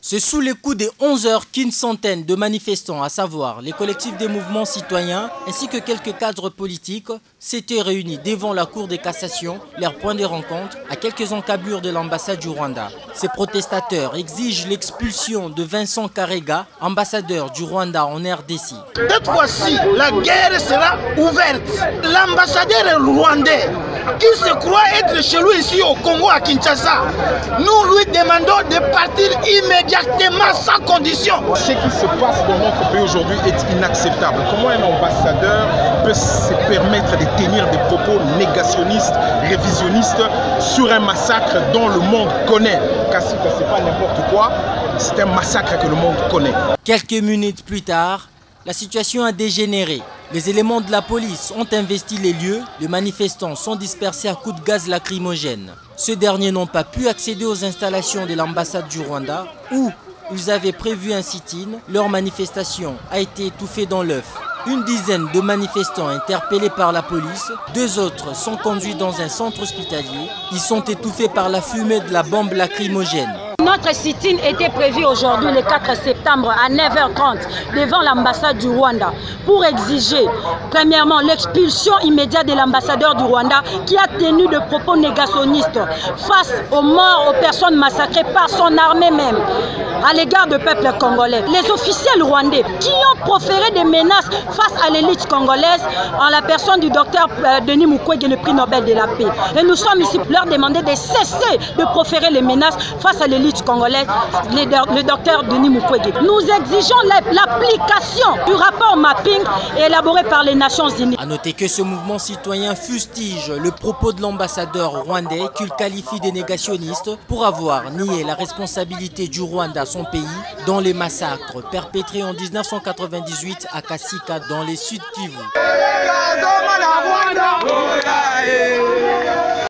C'est sous les coups des 11 heures qu'une centaine de manifestants, à savoir les collectifs des mouvements citoyens ainsi que quelques cadres politiques, s'étaient réunis devant la Cour des cassations, leur point de rencontre, à quelques encablures de l'ambassade du Rwanda. Ces protestateurs exigent l'expulsion de Vincent Karega, ambassadeur du Rwanda en RDC. Cette fois-ci, la guerre sera ouverte. L'ambassadeur rwandais qui se croit être chez lui ici au Congo, à Kinshasa, nous lui demandons de partir immédiatement sans condition. Ce qui se passe dans notre pays aujourd'hui est inacceptable. Comment un ambassadeur peut se permettre de tenir des propos négationnistes, révisionnistes sur un massacre dont le monde connaît? Kasika, c'est pas n'importe quoi, c'est un massacre que le monde connaît. Quelques minutes plus tard, la situation a dégénéré. Les éléments de la police ont investi les lieux. Les manifestants sont dispersés à coups de gaz lacrymogène. Ceux derniers n'ont pas pu accéder aux installations de l'ambassade du Rwanda où ils avaient prévu un sit-in. Leur manifestation a été étouffée dans l'œuf. Une dizaine de manifestants interpellés par la police. 2 autres sont conduits dans un centre hospitalier. Ils sont étouffés par la fumée de la bombe lacrymogène. Notre sit-in était prévu aujourd'hui le 4 septembre à 9h30 devant l'ambassade du Rwanda pour exiger premièrement l'expulsion immédiate de l'ambassadeur du Rwanda qui a tenu de propos négationnistes face aux morts, aux personnes massacrées par son armée même à l'égard du peuple congolais. Les officiels rwandais qui ont proféré des menaces face à l'élite congolaise en la personne du docteur Denis Mukwege, le prix Nobel de la paix. Et nous sommes ici pour leur demander de cesser de proférer les menaces face à l'élite congolaise, le docteur Denis Mukwege. Nous exigeons l'application du rapport mapping élaboré par les Nations Unies. A noter que ce mouvement citoyen fustige le propos de l'ambassadeur rwandais qu'il qualifie de négationniste pour avoir nié la responsabilité du Rwanda, son pays, dans les massacres perpétrés en 1998 à Kasika dans les Sud Kivu.